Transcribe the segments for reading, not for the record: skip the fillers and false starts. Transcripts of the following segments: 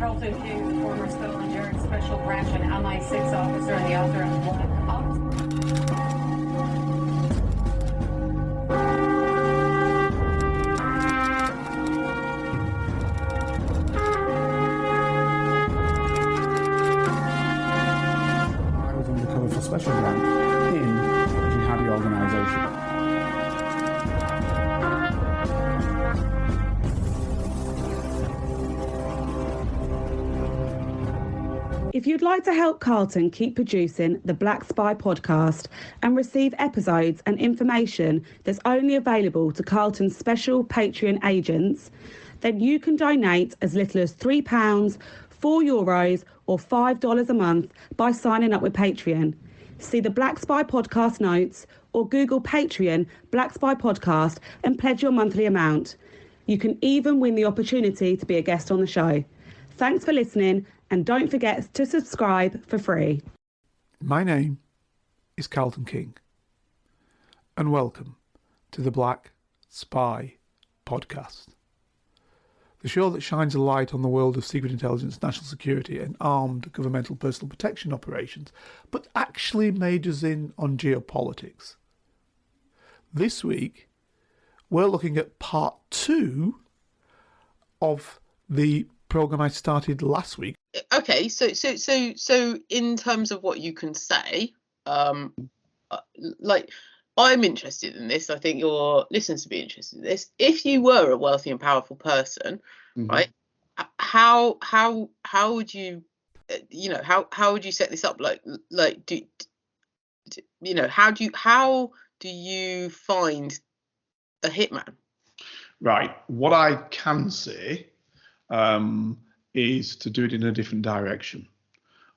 Carlton King, the former Scotland Yard Special Branch and MI6 officer and the author of Black Ops. I was undercover for Special Branch in a jihadi organisation. If you'd like to help Carlton keep producing the Black Spy podcast and receive episodes and information that's only available to Carlton's special Patreon agents, then you can donate as little as £3, €4 or $5 a month by signing up with Patreon. See the Black Spy podcast notes or Google Patreon Black Spy podcast and pledge your monthly amount. You can even win the opportunity to be a guest on the show. Thanks for listening. And don't forget to subscribe for free. My name is Carlton King, and welcome to the Black Spy podcast, the show that shines a light on the world of secret intelligence, national security, and armed governmental personal protection operations, but actually majors in on geopolitics. This week, we're looking at part 2 of the program I started last week. Okay, so in terms of what you can say, like, I'm interested in this. I think your listeners would be interested in this. If you were a wealthy and powerful person, right? How would you, how would you set this up? Like, how do you find a hitman? Right. What I can say is to do it in a different direction.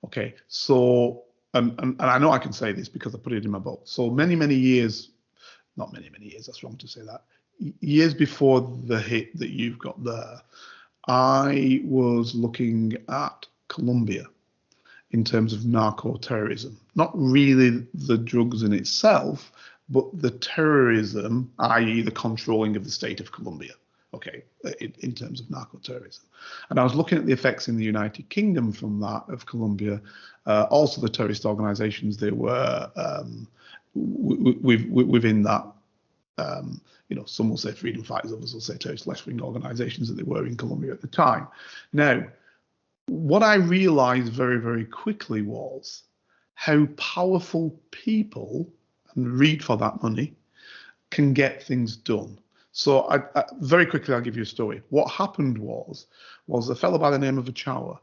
Okay, so, and I know I can say this because I put it in my book. So many years, not many years, that's wrong to say that, years before the hit that you've got there, I was looking at Colombia in terms of narco-terrorism. Not really the drugs in itself, but the terrorism, i.e. the controlling of the state of Colombia. Okay, in terms of narco-terrorism. And I was looking at the effects in the United Kingdom from that, of Colombia, also the terrorist organizations they were within that, some will say freedom fighters, others will say terrorist left-wing organizations that they were in Colombia at the time. Now, what I realized very, very quickly was how powerful people, and read for that money, can get things done. So I very quickly, I'll give you a story. What happened was a fellow by the name of Ochoa,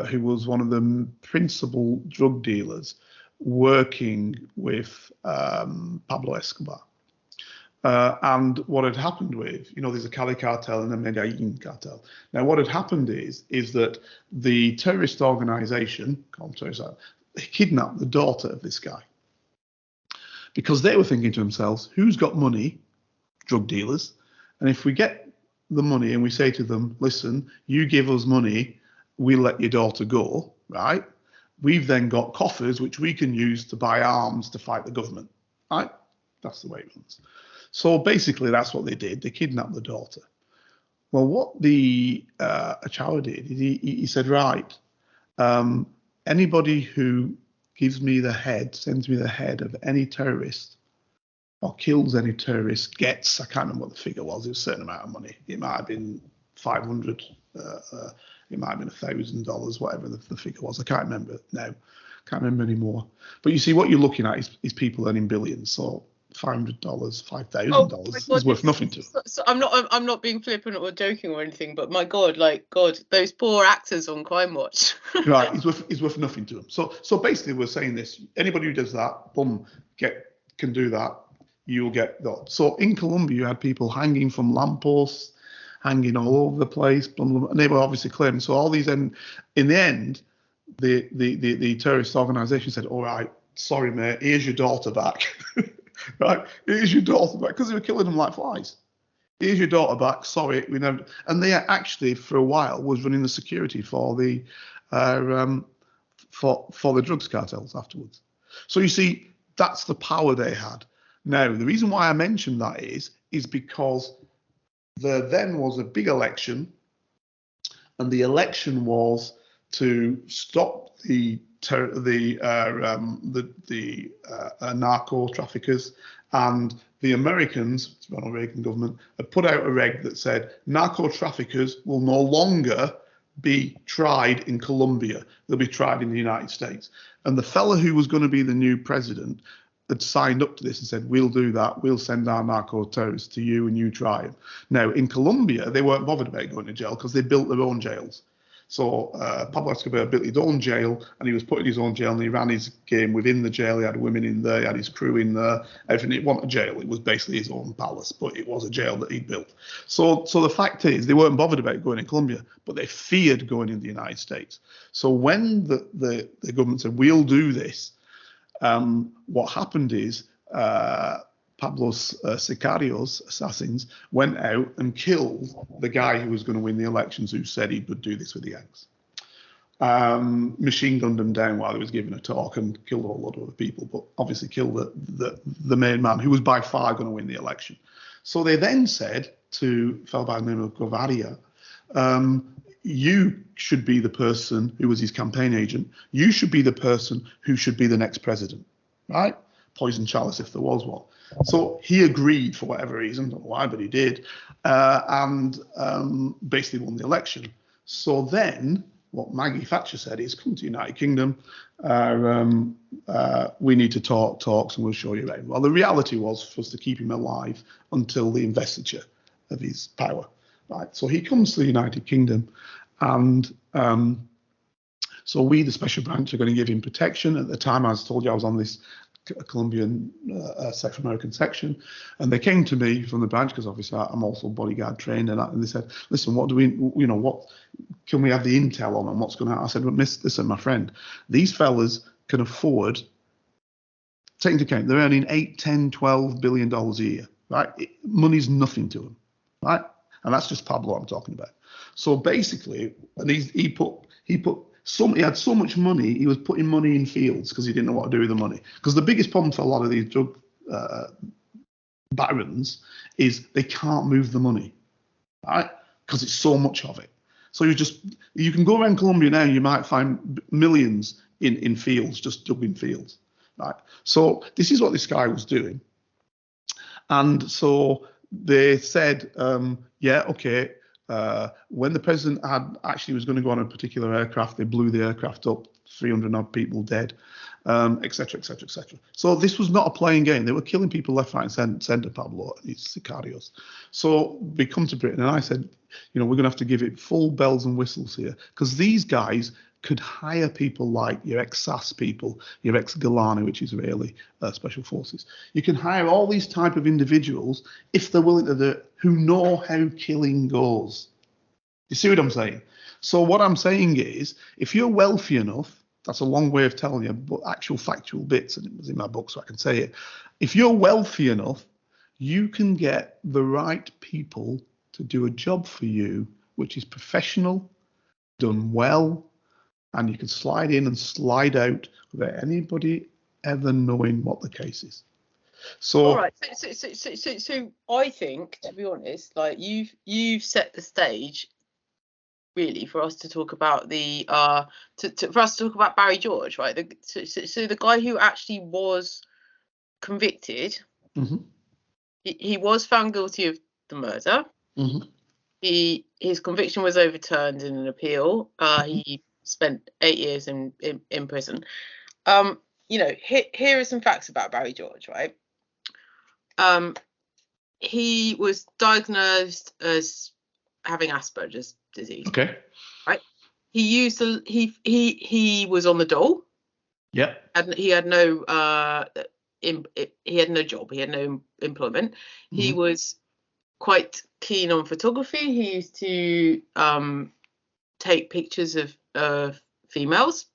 who was one of the principal drug dealers working with Pablo Escobar. And what had happened with, there's a Cali cartel and a Medellin cartel. Now, what had happened is that the terrorist organization, called Firgas Esak, kidnapped the daughter of this guy. Because they were thinking to themselves, who's got money? Drug dealers. And if we get the money and we say to them, listen, you give us money, we'll let your daughter go, right? We've then got coffers which we can use to buy arms to fight the government, right? That's the way it runs. So basically that's what they did. They kidnapped the daughter. Well, what the Ochoa did, he said, right, anybody who gives me the head, sends me the head of any terrorist or kills any terrorist gets, I can't remember what the figure was, it was a certain amount of money. It might have been 500, it might have been $1,000, whatever the figure was. I can't remember now, can't remember anymore. But you see, what you're looking at is people earning billions. So $500, $5,000 is worth nothing to them. So I'm not being flippant or joking or anything, but my God, those poor actors on Crime Watch. Right, it's worth nothing to them. So basically, we're saying this: anybody who does that, boom, can do that. You'll get that. So in Colombia, you had people hanging from lampposts, hanging all over the place, blah, blah, blah, and they were obviously claiming. So all these, and in the end, the terrorist organization said, "All right, sorry, mate, here's your daughter back." Right, here's your daughter back, because they were killing them like flies. Here's your daughter back. Sorry, we never. And they actually, for a while, was running the security for the for the drugs cartels afterwards. So you see, that's the power they had. Now, the reason why I mentioned that is because there then was a big election and the election was to stop the narco traffickers, and the Americans, Ronald Reagan government, had put out a reg that said narco traffickers will no longer be tried in Colombia. They'll be tried in the United States. And the fella who was going to be the new president had signed up to this and said, we'll do that. We'll send our narco terrorists to you and you try them. Now, in Colombia, they weren't bothered about going to jail because they built their own jails. So Pablo Escobar built his own jail, and he was put in his own jail, and he ran his game within the jail. He had women in there, he had his crew in there, everything. It wasn't a jail, it was basically his own palace, but it was a jail that he built. So the fact is, they weren't bothered about going in Colombia, but they feared going in the United States. So when the government said, we'll do this, what happened is Pablo's sicarios, assassins, went out and killed the guy who was going to win the elections, who said he would do this with the gangs. Machine gunned him down while he was giving a talk and killed a whole lot of other people, but obviously killed the main man, who was by far going to win the election. So they then said to a fellow by the name of Govaria, you should be the person who was his campaign agent. You should be the person who should be the next president, right? Poison chalice if there was one. So he agreed for whatever reason, don't know why, but he did, and basically won the election. So then what Maggie Thatcher said is, come to the United Kingdom, we need to talks and we'll show you around. Well, the reality was for us to keep him alive until the investiture of his power. Right. So he comes to the United Kingdom, and so we, the special branch, are going to give him protection. At the time, I told you I was on this Colombian Central American section, and they came to me from the branch because obviously I'm also bodyguard trained, and they said, listen, what do we, what can we have the intel on and what's going to happen? I said, well, listen, my friend, these fellas can afford, take into account, they're earning $8, $10, $12 billion a year, right? Money's nothing to them, right? And that's just Pablo I'm talking about. So basically, and he had so much money, he was putting money in fields because he didn't know what to do with the money. Because the biggest problem for a lot of these drug barons is they can't move the money, right? Because it's so much of it. So you can go around Colombia now and you might find millions in fields, just dug in fields, right? So this is what this guy was doing. And so they said, yeah, okay. When the president was going to go on a particular aircraft, they blew the aircraft up, 300 odd people dead, etc., etc., etc. So this was not a playing game. They were killing people left, right, and centre, Pablo and his sicarios. So we come to Britain, and I said, we're going to have to give it full bells and whistles here, because these guys could hire people like your ex-SAS people, your ex-Golani, which is Israeli special forces. You can hire all these type of individuals if they're willing to do it, who know how killing goes. You see what I'm saying? So what I'm saying is, if you're wealthy enough, that's a long way of telling you, but actual factual bits, and it was in my book, so I can say it. If you're wealthy enough, you can get the right people to do a job for you, which is professional, done well, and you can slide in and slide out without anybody ever knowing what the case is. So, all right. So I think, to be honest, like you've set the stage, really, for us to talk about for us to talk about Barry George, right? So the guy who actually was convicted, mm-hmm. he was found guilty of the murder. Mm-hmm. His conviction was overturned in an appeal. He spent 8 years in prison. Here are some facts about Barry George, right? He was diagnosed as having Asperger's disease. Okay. Right. He was on the dole. Yeah. And he had no he had no job. He had no employment. Mm-hmm. He was quite keen on photography. He used to take pictures of females.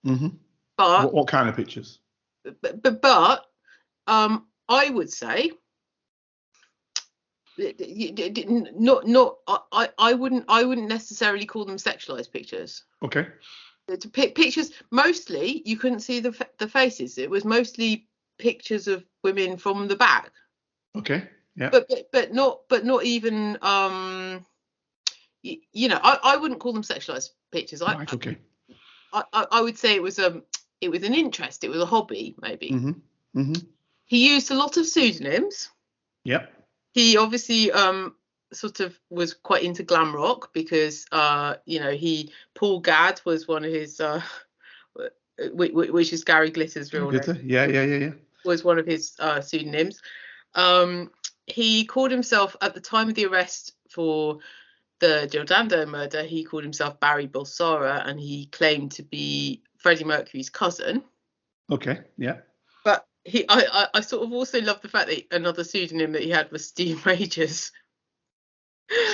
Mm-hmm. But what kind of pictures? But I would say not. I wouldn't necessarily call them sexualized pictures. Okay. Pictures, mostly you couldn't see the faces. It was mostly pictures of women from the back. Okay. Yeah. But not even you know, I wouldn't call them sexualized pictures. Right. Okay. I would say it was an interest. It was a hobby, maybe. Mm-hmm. He used a lot of pseudonyms. Yep. He obviously sort of was quite into glam rock because you know, Paul Gadd was one of his which is Gary Glitter's real name. Yeah. Was one of his pseudonyms. He called himself, at the time of the arrest for the Jill Dando murder, he called himself Barry Bulsara, and he claimed to be Freddie Mercury's cousin. Okay. Yeah. But I sort of also love the fact that another pseudonym that he had was Steve Majors.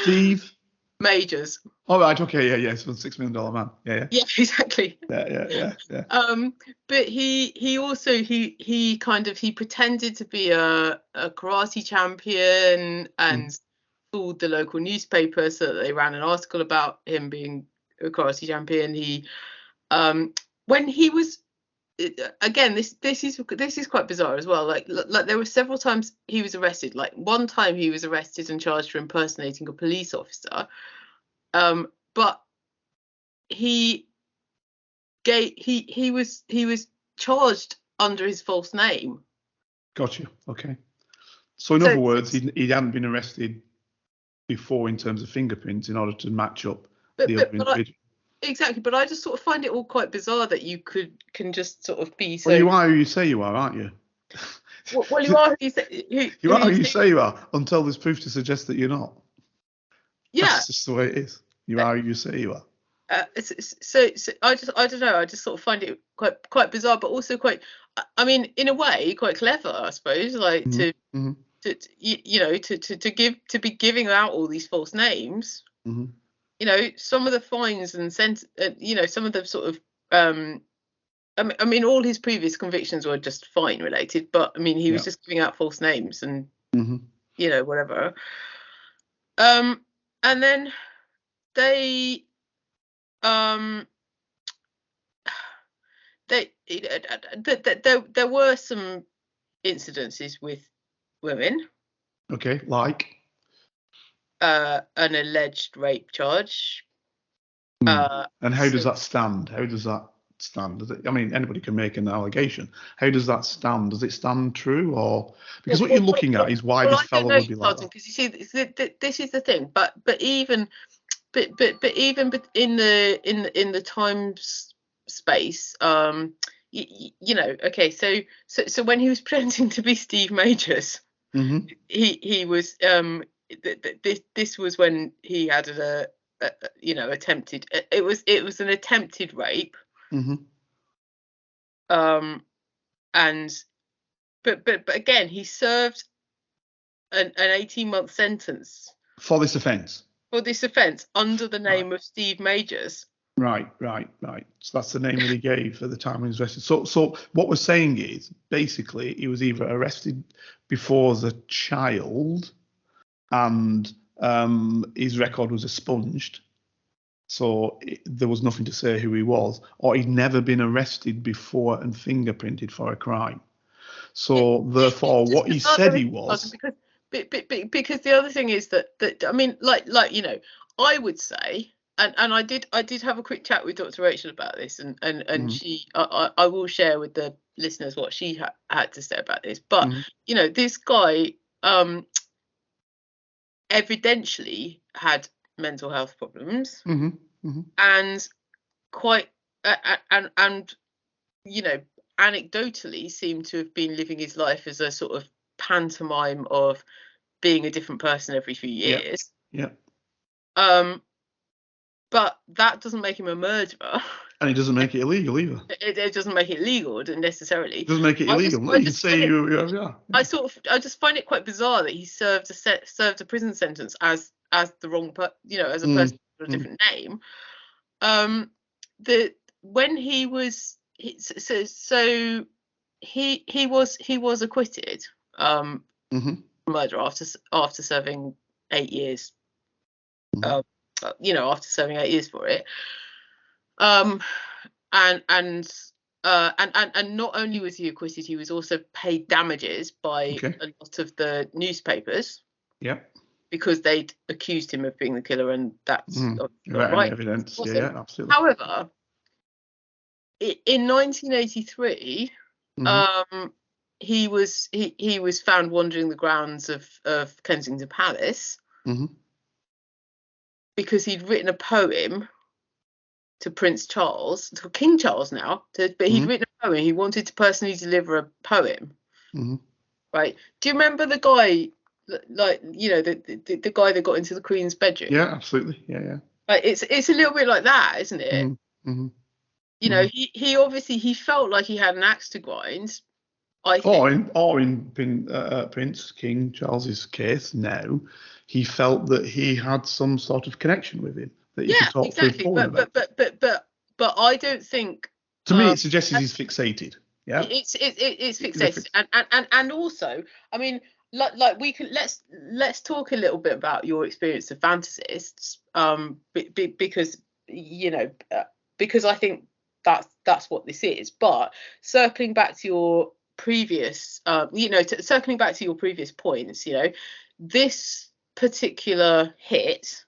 Steve Majors. Oh, right. Okay. Yeah. It's a $6 million man. Yeah. Yeah, exactly. Yeah. But he also he pretended to be a karate champion and fooled the local newspaper so that they ran an article about him being a karate champion. He when he was, again, this is quite bizarre as well. Like there were several times he was arrested. Like one time he was arrested and charged for impersonating a police officer. But he was charged under his false name. Got you. Okay. So in other words, he hadn't been arrested before in terms of fingerprints in order to match up the other individual. Exactly, but I just sort of find it all quite bizarre that you can just sort of be so. Well, you are who you say you are, aren't you? Well, you are who you say. You are who you say you are until there's proof to suggest that you're not. Yeah, that's just the way it is. You are who you say you are. So I don't know. I just sort of find it quite bizarre, but also quite. I mean, in a way, quite clever, I suppose. Like to you know, to be giving out all these false names. Mm-hmm. You know, some of the fines and you know, some of the sort of I mean, all his previous convictions were just fine related, but I mean, he was just giving out false names and you know, whatever. And then there were some incidences with women. Okay, like an alleged rape charge. And how does that stand? I mean, anybody can make an allegation. How does that stand? Does it stand true, or because what you're looking at is why this fellow would be like that? Because you see, this is the thing. But even in the time space, you know, okay, so when he was pretending to be Steve Majors, he was this was when he had you know, attempted. It was an attempted rape. And but again, he served an 18-month sentence for this offence. Under the name of Steve Majors. Right. So that's the name that he gave at the time he was arrested. So what we're saying is basically he was either arrested before as a child and his record was expunged, so there was nothing to say who he was, or he'd never been arrested before and fingerprinted for a crime. So therefore, what he said he was. Because the other thing is that I mean, like you know, I would say, and I did have a quick chat with Dr. Rachel about this, and she, I will share with the listeners what she had to say about this. But you know, this guy evidentially had mental health problems, and quite and you know, anecdotally seemed to have been living his life as a sort of pantomime of being a different person every few years. But that doesn't make him a murderer. And it doesn't make it illegal either. It doesn't make it legal necessarily. It doesn't make it illegal. I just find it quite bizarre that he served a prison sentence as the wrong you know, as a person with a different name. When he was he was acquitted murder after serving 8 years. You know, after serving 8 years for it. And not only was he acquitted, he was also paid damages by a lot of the newspapers. because they'd accused him of being the killer, and that's not right. Evidence. Yeah, absolutely. However, in 1983, he was found wandering the grounds of Kensington Palace because he'd written a poem to Prince Charles, to King Charles now, but he'd written a poem. He wanted to personally deliver a poem. Right? Do you remember the guy, like, you know, the guy that got into the Queen's bedroom? Yeah, absolutely. Yeah. Like, it's a little bit like that, isn't it? You know, he obviously he felt like he had an axe to grind. I think. Or in Prince King Charles's case now, he felt that he had some sort of connection with him that he could talk to his phone about. But I don't think. To me, it suggests he's fixated. Yeah, it's fixated, and also, I mean, like we can let's talk a little bit about your experience of fantasists, because you know, because I think that's what this is. But circling back to your previous, circling back to your previous points, you know, this particular hit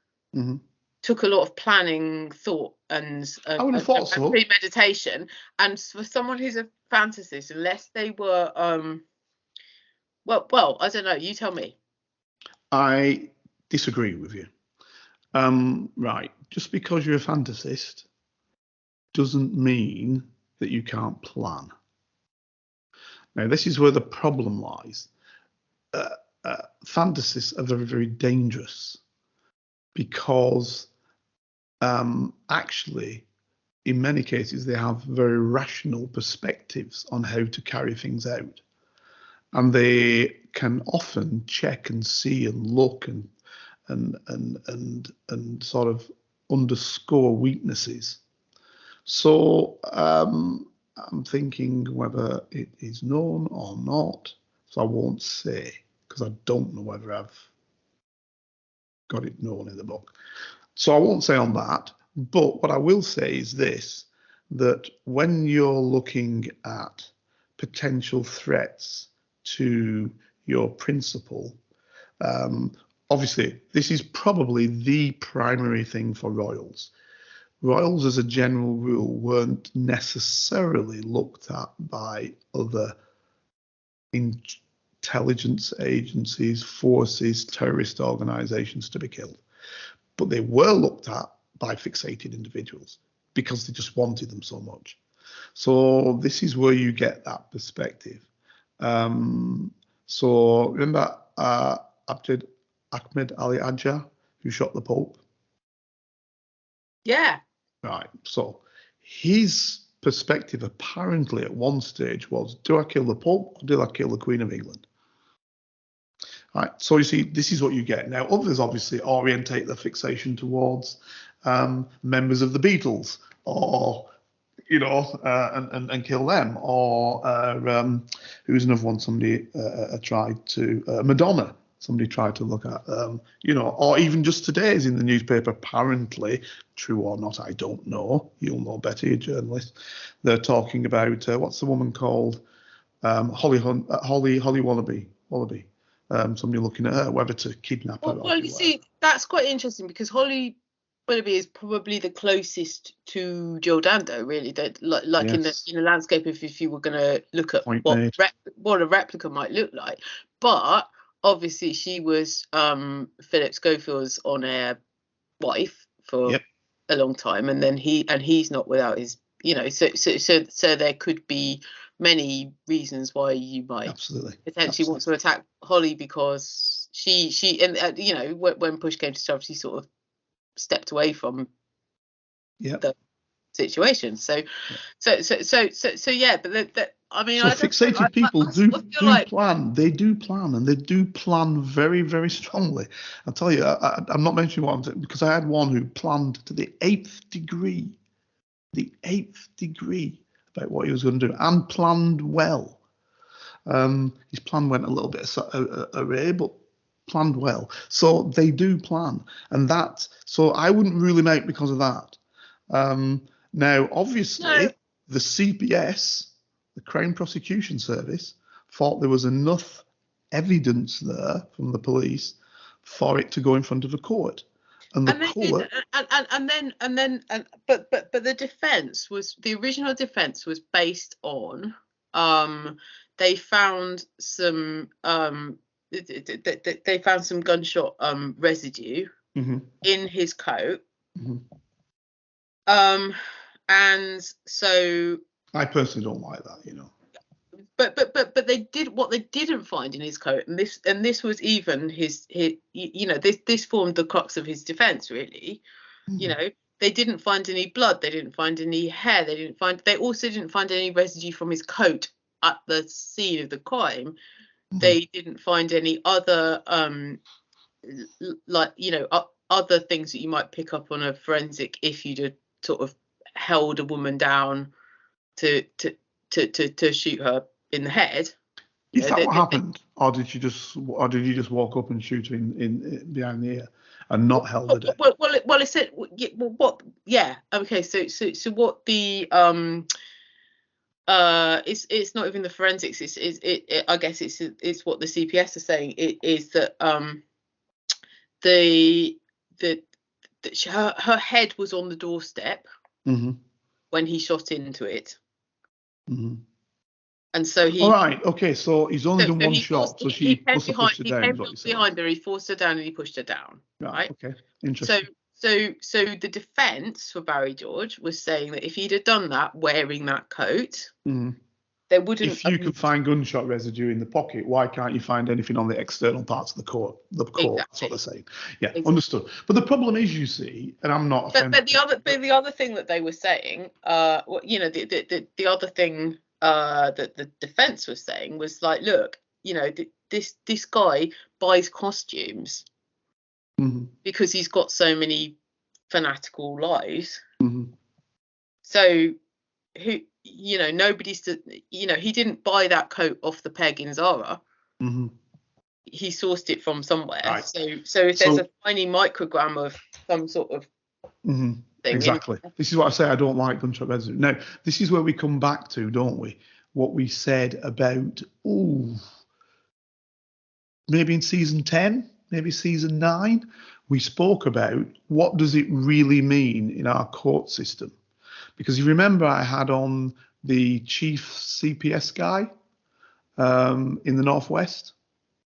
took a lot of planning, thought, and premeditation. And for someone who's a fantasist, unless they were, well, I don't know. You tell me. I disagree with you. Right, just because you're a fantasist doesn't mean that you can't plan. Now, this is where the problem lies. Fantasists are very, very dangerous because actually, in many cases, they have very rational perspectives on how to carry things out. And they can often check and see and look and sort of underscore weaknesses. So I'm thinking whether it is known or not. So I won't say, because I don't know whether I've got it known in the book. So I won't say on that. But what I will say is this, that when you're looking at potential threats to your principle, obviously, this is probably the primary thing for royals. Royals, as a general rule, weren't necessarily looked at by other intelligence agencies, forces, terrorist organizations to be killed. But they were looked at by fixated individuals because they just wanted them so much. So this is where you get that perspective. So remember Ahmed Ali Adja, who shot the Pope? Yeah. Right. So his perspective apparently at one stage was, do I kill the Pope or do I kill the Queen of England? Right. So you see, this is what you get. Now, others obviously orientate their fixation towards members of the Beatles, or and kill them, or who's another one? Somebody tried to Madonna. Somebody tried to look at, or even just today's in the newspaper, apparently, true or not, I don't know. You'll know better, you're a journalist. They're talking about, what's the woman called? Holly Wallaby. Somebody looking at her, whether to kidnap her. Well, you see, that's quite interesting because Holly Willoughby is probably the closest to Jill Dando, really. That yes. in the landscape, if you were going to look at what a replica might look like, but obviously she was Philip Schofield's on-air wife for a long time, and then he's not without his, so there could be many reasons why you might potentially want to attack Holly, because she and when push came to shove, she sort of stepped away from the situation. So yeah, but I mean, fixated people do plan. They do plan, and they do plan very, very strongly. I'll tell you, I'm not mentioning what I'm saying, because I had one who planned to the 8th degree about what he was going to do, and planned well. His plan went a little bit array, but planned well. So they do plan, and so I wouldn't rule him out because of that. Now, obviously, the CPS, the Crown Prosecution Service, thought there was enough evidence there from the police for it to go in front of a court. And the court, but the defense was, the original defense was based on they found some they found some gunshot residue in his coat. And so I personally don't like that, you know. But they did, what they didn't find in his coat, and this was even his you know, this formed the crux of his defense, really. You know, they didn't find any blood, they didn't find any hair, they also didn't find any residue from his coat at the scene of the crime. They didn't find any other like, you know, other things that you might pick up on a forensic if you'd have sort of held a woman down to shoot her in the head. Is that what happened, or did you just walk up and shoot her in behind the ear and not held her down? Well, it said, what? Yeah, okay. So what the it's not even the forensics. I guess it's what the CPS are saying. It is that her head was on the doorstep when he shot into it. And so he. All right. Okay. So he's only done one shot. So she must have pushed her down. He came behind her. He forced her down and he pushed her down. Right. Okay. Interesting. So the defence for Barry George was saying that if he'd have done that wearing that coat, there wouldn't. If you can find gunshot residue in the pocket, why can't you find anything on the external parts of the court? Exactly. That's what they're saying. Yeah, exactly. Understood. But the problem is, you see, and I'm not. But the other thing that they were saying, you know, the other thing that the defence was saying was like, look, you know, this guy buys costumes because he's got so many fanatical lives. So who, you know, you know, he didn't buy that coat off the peg in Zara. He sourced it from somewhere. Right. So if there's a tiny microgram of some sort of thing. Exactly. This is what I say. I don't like gunshot residue. Now, this is where we come back to, don't we? What we said about, maybe in season 10, maybe season 9, we spoke about what does it really mean in our court system. Because you remember I had on the chief CPS guy in the Northwest?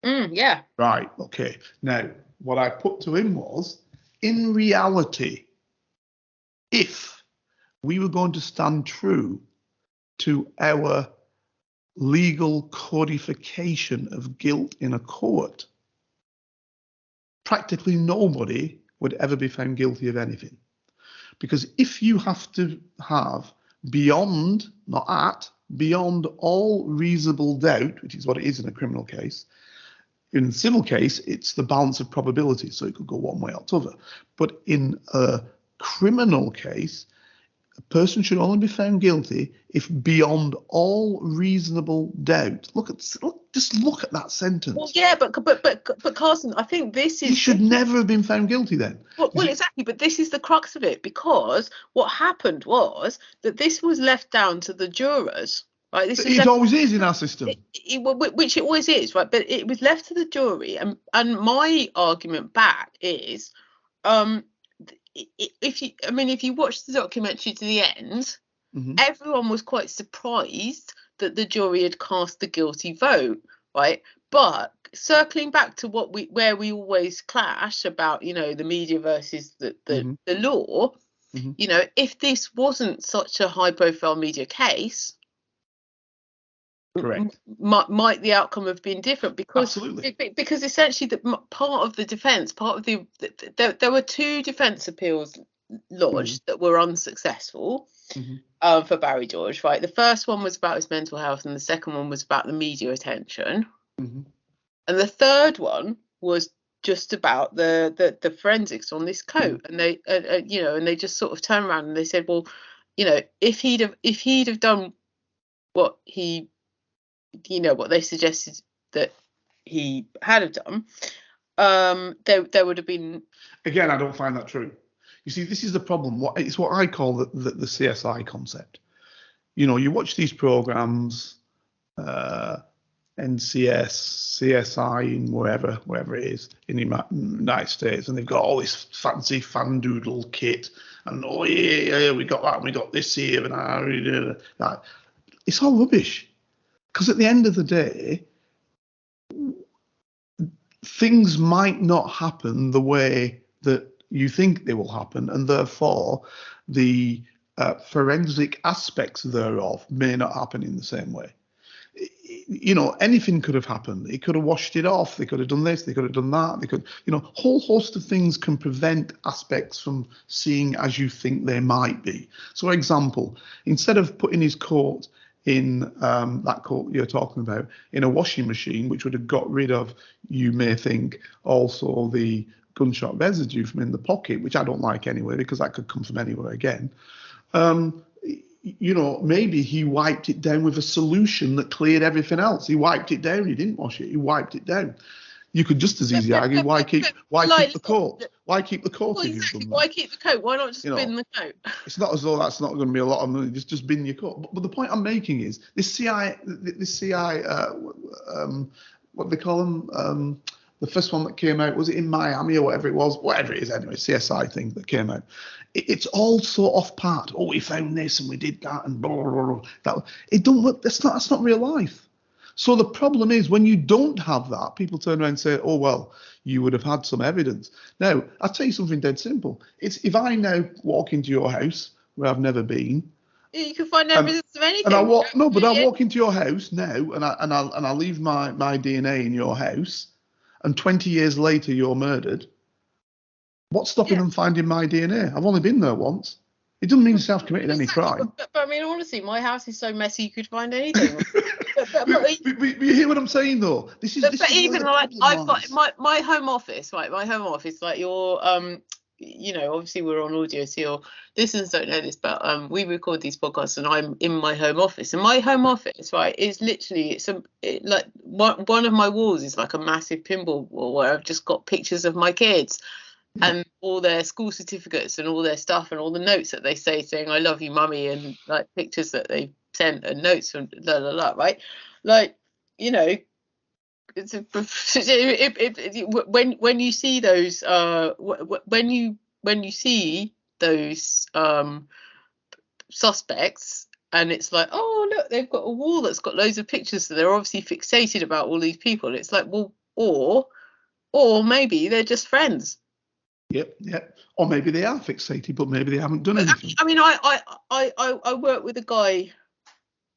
Yeah. Right, okay. Now, what I put to him was, in reality, if we were going to stand true to our legal codification of guilt in a court, practically nobody would ever be found guilty of anything. Because if you have to have beyond all reasonable doubt, which is what it is in a criminal case, in a civil case, it's the balance of probability, so it could go one way or the other. But in a criminal case, a person should only be found guilty if beyond all reasonable doubt. Just look at that sentence. Well, yeah, but Carlton, I think this is. He should never have been found guilty then. Well, exactly, but this is the crux of it, because what happened was that this was left down to the jurors. Right, it always is in our system. Which it always is, right? But it was left to the jury, and my argument back is, if you watch the documentary to the end, everyone was quite surprised that the jury had cast the guilty vote, right? But circling back to where we always clash about, you know, the media versus the law, you know, if this wasn't such a high-profile media case. Correct. Might the outcome have been different? Because absolutely. Because essentially, part of the defence, there were 2 defence appeals lodged that were unsuccessful for Barry George. Right, the first one was about his mental health, and the second one was about the media attention, and the third one was just about the forensics on this coat. And they, you know, and they just sort of turned around and they said, well, you know, if he'd have done what he, you know, what they suggested that he had have done, there would have been. Again, I don't find that true. You see, this is the problem. It's what I call the CSI concept. You know, you watch these programs, NCS, CSI, in wherever it is in the United States, and they've got all this fancy fan doodle kit, and oh yeah, we got that, and we got this here, and that. It's all rubbish, because at the end of the day, things might not happen the way that you think they will happen, and therefore the forensic aspects thereof may not happen in the same way. You know, anything could have happened. He could have washed it off. They could have done this. They could have done that. They could, you know, whole host of things can prevent aspects from seeing as you think they might be. So, for example, instead of putting his coat in that coat you're talking about in a washing machine, which would have got rid of, you may think, also the gunshot residue from in the pocket, which I don't like anyway, because that could come from anywhere again. You know, maybe he wiped it down with a solution that cleared everything else. He wiped it down. He didn't wash it. He wiped it down. You could just as easily argue, why keep the coat? Why keep the coat? Well, if exactly. you've done that? Why keep the coat? Why not just bin the coat? It's not as though that's not going to be a lot of money. Just bin your coat. But the point I'm making is this CI, what they call them, the first one that came out, was it in Miami or whatever it was? Whatever it is, anyway, CSI thing that came out. It's all so off part. Oh, we found this and we did that and blah, blah, blah. That, it don't look. That's not real life. So the problem is when you don't have that, people turn around and say, oh, well, you would have had some evidence. Now, I'll tell you something dead simple. It's if I now walk into your house where I've never been. You can find evidence of anything. And I walk into your house now and I leave my DNA in your house, and 20 years later you're murdered. What's stopping them finding my DNA? I've only been there once. It doesn't mean I've committed any crime. But I mean, honestly, my house is so messy you could find anything. but you hear what I'm saying, though? This is even like I've got my home office, right? My home office, like your you know, obviously we're on audio, so your listeners don't know this, but we record these podcasts, and I'm in my home office, and my home office, right, is literally like one of my walls is like a massive pinball wall where I've just got pictures of my kids. And all their school certificates and all their stuff and all the notes that they say saying I love you, mummy, and like pictures that they sent and notes and right? Like, you know, it's when you see those when you see those suspects, and it's like, oh look, they've got a wall that's got loads of pictures, so they're obviously fixated about all these people. It's like, well, or maybe they're just friends. Yep. Or maybe they are fixated, but maybe they haven't done anything. I mean, I worked with a guy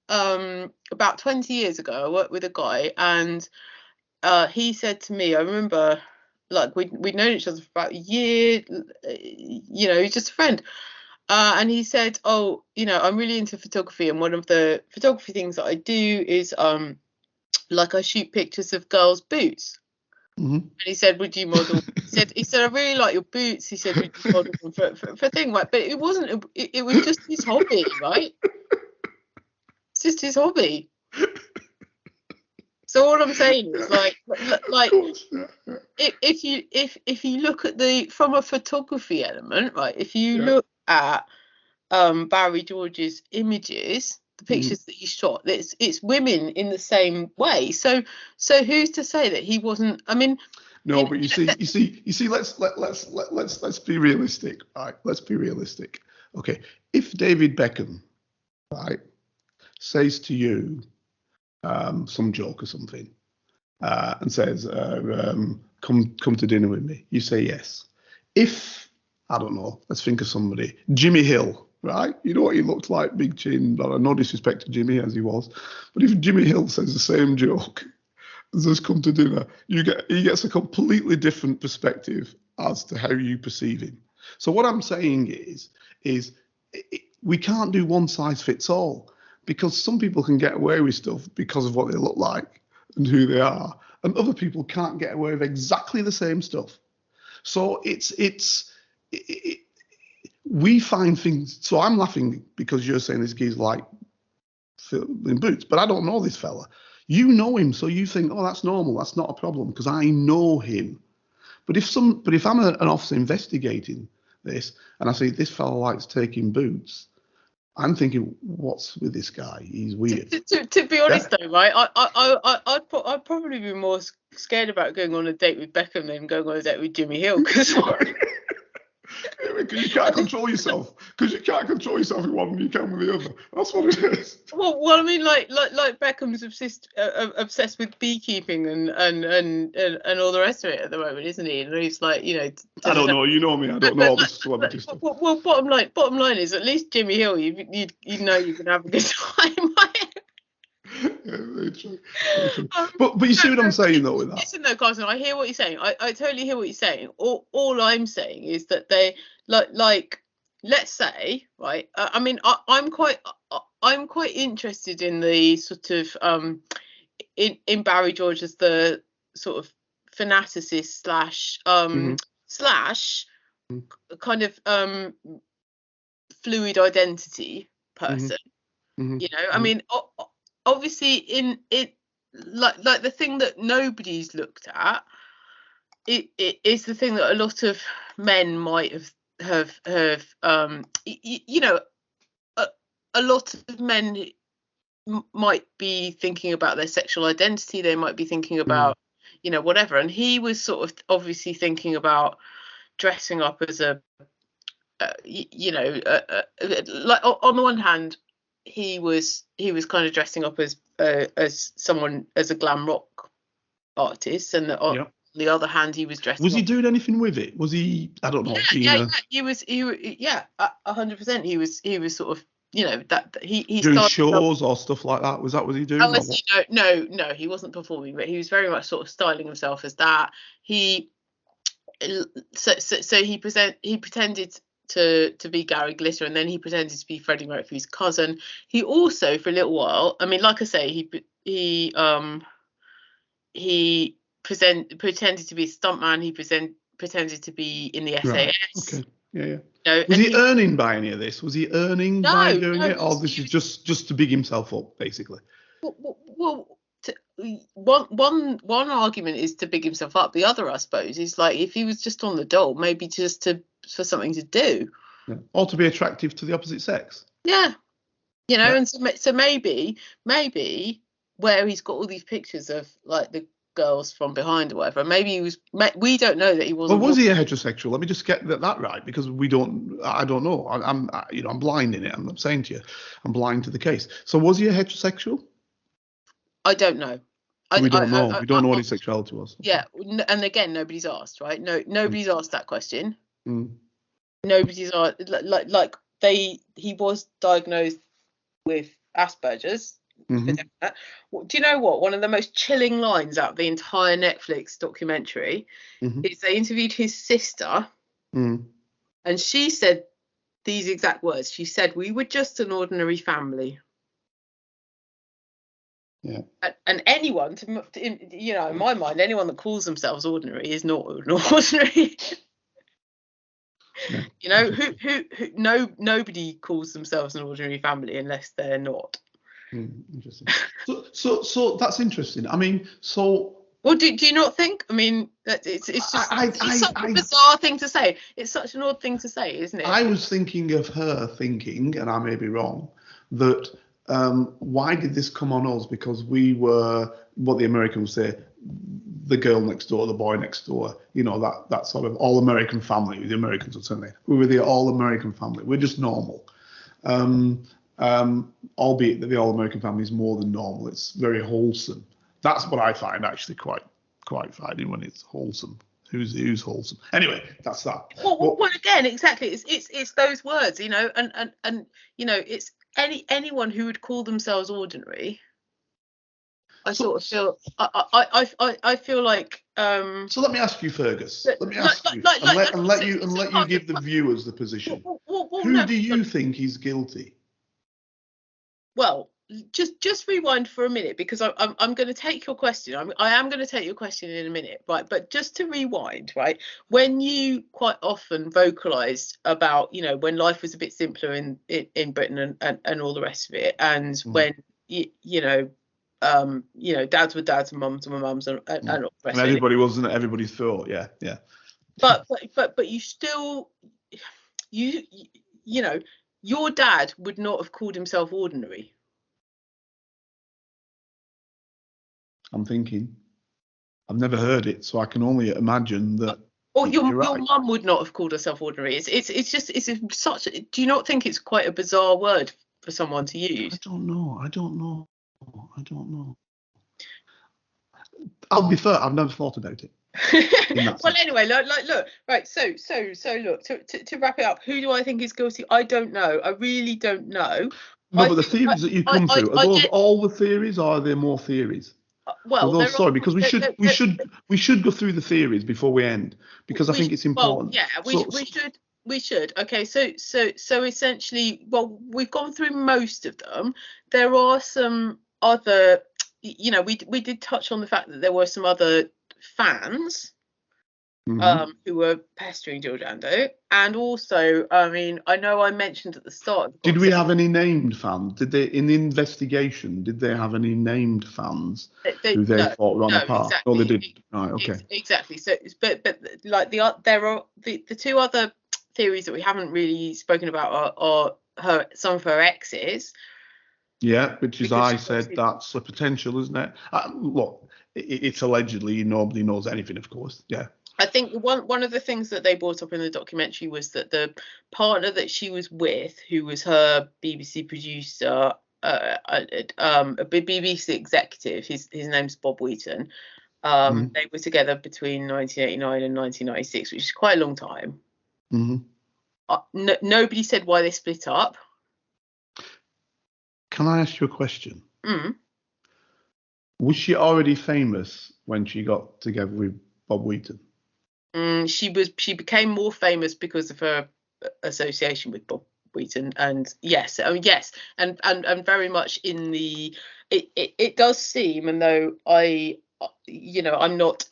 about 20 years ago. I worked with a guy, and he said to me, I remember, like we'd known each other for about a year. You know, he's just a friend. And he said, oh, you know, I'm really into photography, and one of the photography things that I do is like I shoot pictures of girls' boots. Mm-hmm. And he said, would you model? He said, I really like your boots. He said, would you model them for a thing, right? But it wasn't, it was just his hobby, right? It's just his hobby. So all I'm saying is like if you look at from a photography element, right? If you look at Barry George's images, the pictures that he shot, it's women in the same way. So who's to say that he wasn't? I mean, no, but you see. Let's be realistic, right? Let's be realistic. Okay, if David Beckham, right, says to you some joke or something, and says, "Come to dinner with me," you say yes. If I don't know, let's think of somebody, Jimmy Hill. Right, you know what he looked like, big chin. No disrespect to Jimmy as he was, but if Jimmy Hill says the same joke and says "come to dinner," he gets a completely different perspective as to how you perceive him. So what I'm saying is we can't do one size fits all, because some people can get away with stuff because of what they look like and who they are, and other people can't get away with exactly the same stuff. So we find things. So I'm laughing because you're saying this guy's like in boots, but I don't know this fella. You know him, so you think, oh, that's normal. That's not a problem because I know him. But if I'm an officer investigating this and I see this fella likes taking boots, I'm thinking, what's with this guy? He's weird. To be honest, though, right? I'd probably be more scared about going on a date with Beckham than going on a date with Jimmy Hill, because you can't control yourself. Because you can't control yourself in one and you can with the other. That's what it is. Well, I mean, like Beckham's obsessed with beekeeping and all the rest of it at the moment, isn't he? And he's like, you know, I don't know. You know me. I don't know all this celebrity stuff. Well, bottom line is, at least Jimmy Hill, you know you can have a good time. Yeah, very true. Very true. But you see what I'm saying though with that. Listen though, Carlton, I hear what you're saying. I totally hear what you're saying. All I'm saying is that they like let's say, right? I mean, I'm quite interested in the sort of in Barry George as the sort of fanaticist slash kind of fluid identity person. You know, I mean, obviously in it, like the thing that nobody's looked at, it is the thing that a lot of men might have you know, a lot of men might be thinking about their sexual identity. They might be thinking about, you know, whatever. And he was sort of obviously thinking about dressing up as a, you know, like on the one hand, he was kind of dressing up as someone, as a glam rock artist, and on the other hand, he was dressing. Was he doing anything with it? Was he? I don't know. Yeah, he was 100%. He was sort of, you know, that he doing started shows or stuff like that. Was that what he doing? No, he wasn't performing, but he was very much sort of styling himself as that. So he pretended to be Gary Glitter, and then he pretended to be Freddie Mercury's cousin. He also, for a little while, I mean, like I say, he pretended to be a stuntman. He pretended to be in the SAS. Right. Okay. Yeah. You know, was he earning by any of this? Was he earning by doing it, or this is just to big himself up, basically? Well, one argument is to big himself up. The other, I suppose, is like if he was just on the dole, maybe just for something to do, or to be attractive to the opposite sex. Yeah, you know, and so maybe where he's got all these pictures of like the girls from behind or whatever, maybe he was. We don't know that he wasn't. Well, was he a heterosexual? Let me just get that right, because I don't know. I'm blind in it. I'm saying to you, I'm blind to the case. So was he a heterosexual? I don't know. We don't know. We don't know what his sexuality was. Yeah, and again, nobody's asked, right? No, nobody's asked that question. Nobody's asked. He was diagnosed with Asperger's. Do you know what? One of the most chilling lines out of the entire Netflix documentary is they interviewed his sister, and she said these exact words. She said, "We were just an ordinary family." Yeah. And anyone, you know, in my mind, anyone that calls themselves ordinary is not ordinary. You know, nobody calls themselves an ordinary family unless they're not. Interesting. So that's interesting. I mean, so. Well, do you not think? I mean, it's just it's such a bizarre thing to say. It's such an odd thing to say, isn't it? I was thinking of her thinking, and I may be wrong, that why did this come on us? Because we were what the Americans say, the girl next door, the boy next door. You know, that sort of all-American family. The Americans would say we were the all-American family. We're just normal. Albeit that the all-American family is more than normal. It's very wholesome. That's what I find actually quite finding when it's wholesome. Who's wholesome? Anyway, that's that. Well, again, exactly. It's those words, you know, and you know, it's anyone who would call themselves ordinary. I sort of feel I feel like. So let me ask you, Firgas. Let me ask you, and let you give the viewers the position. Who do you think is guilty? Well, just rewind for a minute, because I'm going to take your question. I am going to take your question in a minute, right? But just to rewind, right? When you quite often vocalised about, you know, when life was a bit simpler in Britain and all the rest of it, and when you know, dads were dads and mums were mums and all the rest. And everybody wasn't everybody thought, yeah. But you still, you know. your dad would not have called himself ordinary. I'm thinking. I've never heard it, so I can only imagine that. Or your right. mum would not have called herself ordinary. It's such. Do you not think it's quite a bizarre word for someone to use? I don't know. I'll be fair. I've never thought about it. Well, anyway, look, right. So look, to wrap it up, who do I think is guilty? I don't know. I really don't know. No, but the theories that you come through, are those all the theories, or are there more theories? Well, because we should go through the theories before we end, because I think it's important. Well, yeah, we should. Okay, so essentially, well, we've gone through most of them. There are some other, we did touch on the fact that there were some other fans who were pestering Jill Dando, and also, I mean, I know I mentioned at the start. Did we have any named fans? Did they, in the investigation, did they have any named fans who they thought were on a par? Exactly. Oh, they did. Right. Okay. Exactly. So, but like there are the two other theories that we haven't really spoken about are some of her exes. Yeah, which is, I said, that's a potential, isn't it? Look, it's allegedly, nobody knows anything, of course. Yeah. I think one of the things that they brought up in the documentary was that the partner that she was with, who was her BBC producer, a BBC executive, his name's Bob Wheaton. They were together between 1989 and 1996, which is quite a long time. Nobody said why they split up. Can I ask you a question? Was she already famous when she got together with Bob Wheaton? She became more famous because of her association with Bob Wheaton, and yes, and very much in the it does seem, and though I'm not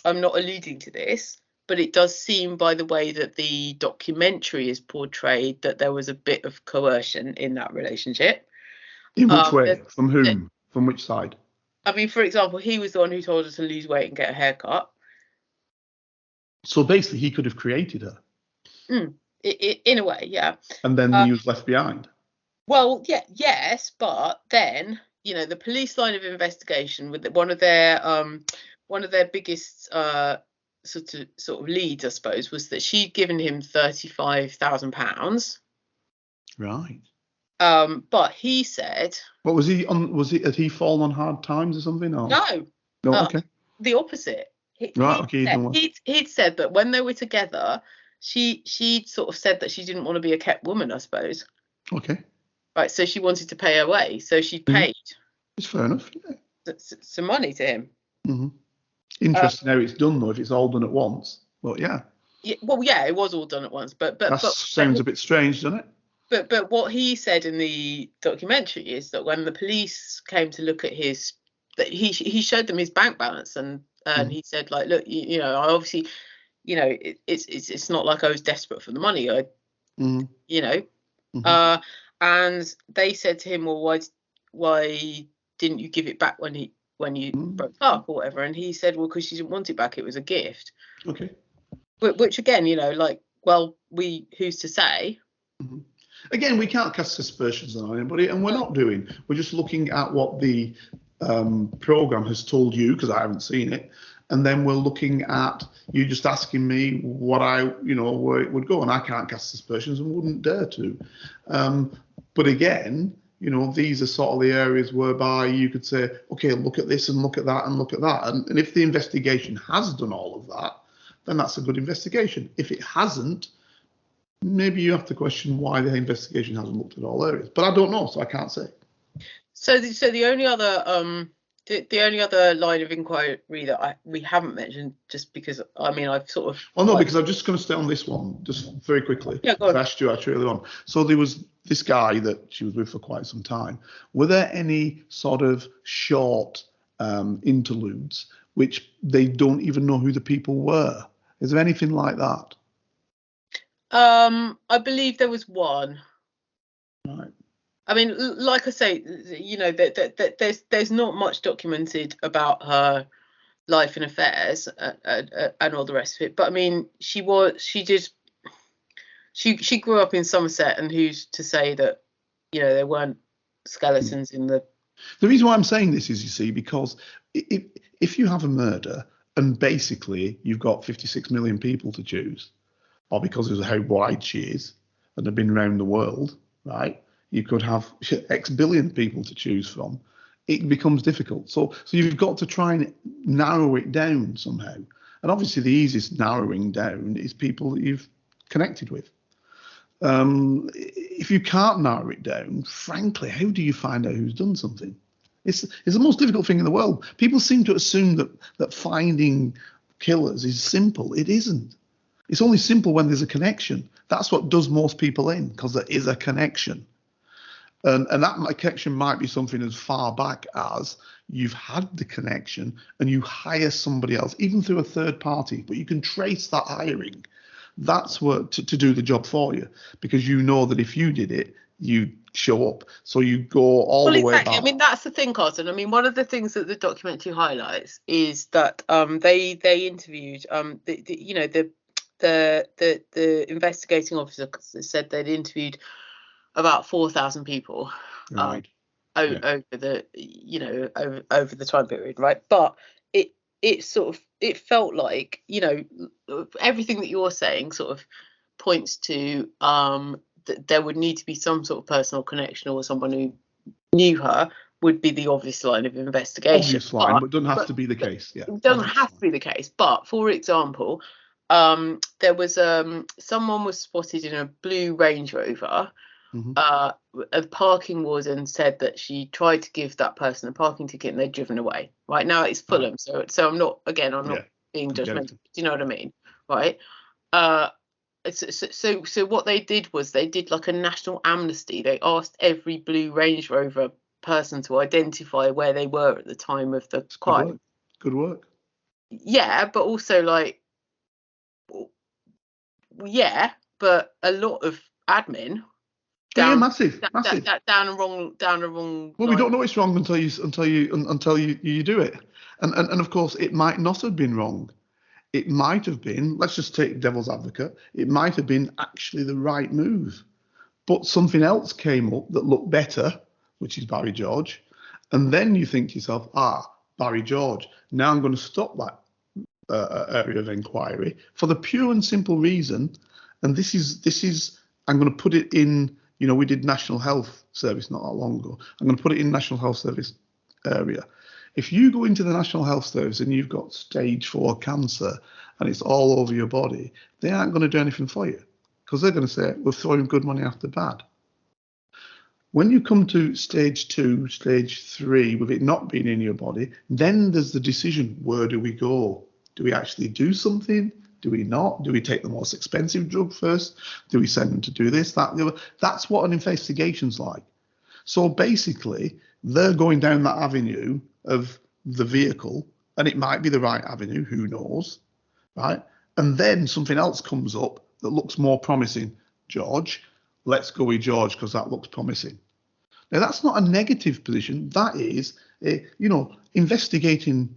alluding to this, but it does seem by the way that the documentary is portrayed that there was a bit of coercion in that relationship. In which way? From whom? From which side? I mean, for example, he was the one who told her to lose weight and get a haircut. So basically, he could have created her. In a way, yeah. And then he was left behind. Well, yeah, yes, but then the police line of investigation with one of their biggest sort of leads, I suppose, was that she'd given him £35,000. Right. But he said. What was he on? Had he fallen on hard times or something? Or? No. Okay. The opposite. He'd said that when they were together, she'd sort of said that she didn't want to be a kept woman, I suppose. Okay. Right, so she wanted to pay her way, so she paid. It's fair enough. Yeah. Some money to him. Interesting how it's done though. If it's all done at once, but yeah. Well, yeah, it was all done at once, but sounds a bit strange, doesn't it? But what he said in the documentary is that when the police came to look at he showed them his bank balance, and he said, like, look, I obviously, it's not like I was desperate for the money. And they said to him, well, why didn't you give it back when you broke up or whatever? And he said, well, because she didn't want it back. It was a gift. Okay. Which again, who's to say? Again, we can't cast aspersions on anybody, and we're not doing. We're just looking at what the program has told you, because I haven't seen it, and then we're looking at you just asking me what where it would go, and I can't cast aspersions and wouldn't dare to. But again, these are sort of the areas whereby you could say, okay, look at this and look at that and look at that, and if the investigation has done all of that, then that's a good investigation. If it hasn't, maybe you have to question why the investigation hasn't looked at all areas. But I don't know, so I can't say. So the only other the only other line of inquiry that we haven't mentioned, just because I've sort of. Well, no, because I'm just going to stay on this one just very quickly. Yeah, go on. I asked you actually earlier on. So there was this guy that she was with for quite some time. Were there any sort of short interludes which they don't even know who the people were? Is there anything like that? I believe there was one. Right. I mean, like I say, there's not much documented about her life and affairs and all the rest of it. But I mean, she she grew up in Somerset, and who's to say that, you know, there weren't skeletons in the... The reason why I'm saying this is, you see, because if you have a murder and basically you've got 56 million people to choose, or because of how wide she is and have been around the world, right, you could have X billion people to choose from, it becomes difficult. So you've got to try and narrow it down somehow. And obviously the easiest narrowing down is people that you've connected with. If you can't narrow it down, frankly, how do you find out who's done something? It's the most difficult thing in the world. People seem to assume that finding killers is simple. It isn't. It's only simple when there's a connection. That's what does most people in, because there is a connection. And that connection might be something as far back as you've had the connection and you hire somebody else, even through a third party, but you can trace that hiring. That's what to do the job for you, because you know that if you did it, you show up. So you go all the way back. I mean, that's the thing, Carlton. I mean, one of the things that the documentary highlights is that they interviewed the investigating officer said they'd interviewed about 4,000 people Right. over the time period, right? But it felt like, you know, everything that you're saying sort of points to that there would need to be some sort of personal connection, or someone who knew her would be the obvious line of investigation. Obvious line, but doesn't have to be the case. Yeah, it doesn't have to be the case. But for example, there was someone was spotted in a blue Range Rover. A parking warden said that she tried to give that person a parking ticket and they'd driven away. Right now it's Fulham, so I'm not being judgmental. Do you know what I mean? Right. So what they did was they did like a national amnesty. They asked every blue Range Rover person to identify where they were at the time of the crime. Good work. Yeah, but also but a lot of admin. Massive. Down a wrong. Well, we don't know it's wrong until you do it, and of course it might not have been wrong. It might have been. Let's just take devil's advocate. It might have been actually the right move, but something else came up that looked better, which is Barry George, and then you think to yourself, Barry George. Now I'm going to stop that area of inquiry for the pure and simple reason, and this is I'm going to put it in. You know, we did National Health Service not that long ago. I'm going to put it in National Health Service area. If you go into the National Health Service and you've got stage 4 cancer and it's all over your body, they aren't going to do anything for you, because they're going to say, we're throwing good money after bad. When you come to stage 2, stage 3, with it not being in your body, then there's the decision, where do we go? Do we actually do something? Do we not? Do we take the most expensive drug first? Do we send them to do this, that, the other? That's what an investigation's like. So basically, they're going down that avenue of the vehicle, and it might be the right avenue, who knows, right? And then something else comes up that looks more promising. George, let's go with George because that looks promising. Now, that's not a negative position. That is, investigation,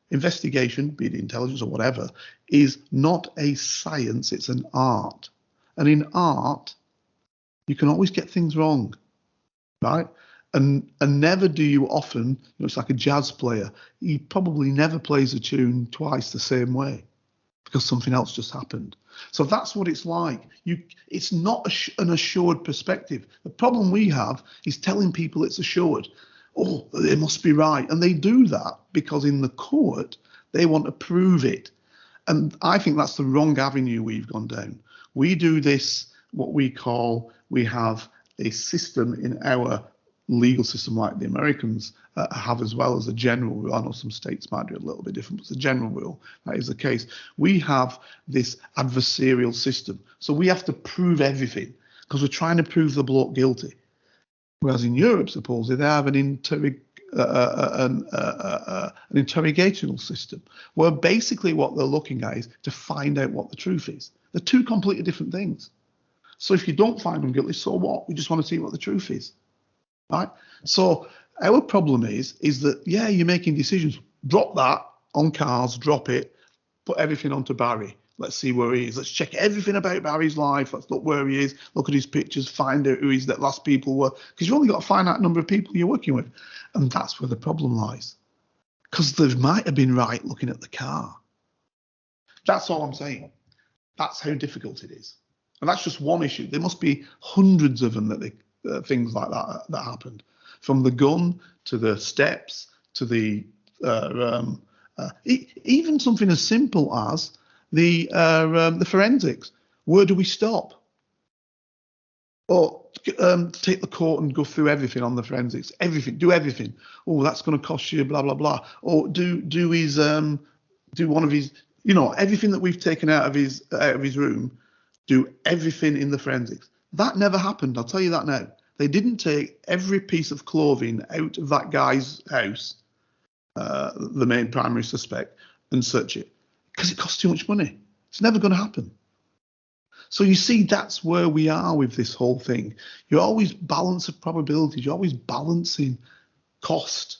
be it intelligence or whatever, is not a science, it's an art. And in art, you can always get things wrong, right? And never do you often, it's like a jazz player. He probably never plays a tune twice the same way because something else just happened. So that's what it's like. It's not an assured perspective. The problem we have is telling people it's assured. Oh, they must be right. And they do that because in the court, they want to prove it. And I think that's the wrong avenue we've gone down. We do this, we have a system in our legal system like the Americans have, as well as a general rule. I know some states might do it a little bit different, but it's a general rule. That is the case. We have this adversarial system. So we have to prove everything because we're trying to prove the bloke guilty. Whereas in Europe, supposedly, they have an interrogational system where basically what they're looking at is to find out what the truth is. They're two completely different things. So if you don't find them guilty, so what? We just want to see what the truth is, right? So our problem is that, yeah, you're making decisions. Drop that on cars, drop it, put everything onto Barry. Let's see where he is. Let's check everything about Barry's life. Let's look where he is. Look at his pictures. Find out who his last people were. Because you've only got a finite number of people you're working with. And that's where the problem lies. Because they might have been right looking at the car. That's all I'm saying. That's how difficult it is. And that's just one issue. There must be hundreds of them things like that happened. From the gun to the steps to the even something as simple as the forensics. Where do we stop? Or take the court and go through everything on the forensics. Everything, do everything. Oh, that's going to cost you blah blah blah. Or do one of his, everything that we've taken out of his room. Do everything in the forensics. That never happened. I'll tell you that now. They didn't take every piece of clothing out of that guy's house, the main primary suspect, and search it because it costs too much money. It's never going to happen. So you see, that's where we are with this whole thing. You always balance of probabilities. You're always balancing cost,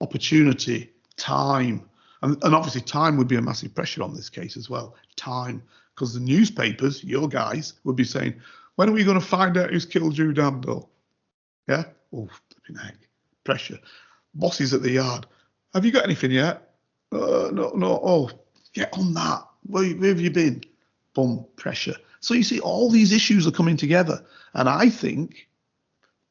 opportunity, time. And obviously time would be a massive pressure on this case as well. Time. Because the newspapers, your guys, would be saying, when are we going to find out who's killed Jill Dando? Yeah? Oh, flipping heck. Pressure. Bosses at the yard. Have you got anything yet? No. Oh, get on that. Where have you been? Boom, pressure. So you see, all these issues are coming together. And I think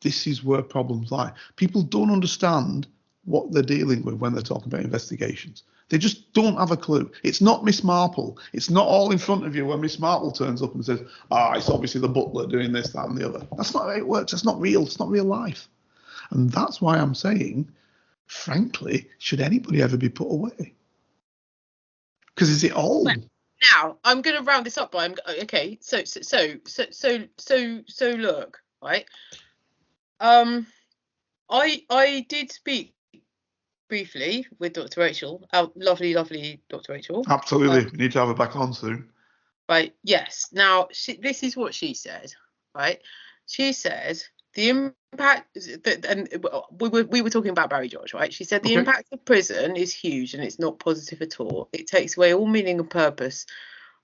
this is where problems lie. People don't understand what they're dealing with when they're talking about investigations. They just don't have a clue. It's not Miss Marple. It's not all in front of you when Miss Marple turns up and says, it's obviously the butler doing this, that, and the other. That's not how it works. That's not real. It's not real life. And that's why I'm saying, frankly, should anybody ever be put away? Because is it all? Now I'm going to round this up by okay. So look, right. I did speak briefly with Dr. Rachel, our lovely Dr. Rachel. Absolutely, we need to have her back on soon. Right. Yes. Now this is what she said. Right. She said the impact, and we were talking about Barry George, right? She said the impact of prison is huge and it's not positive at all. It takes away all meaning and purpose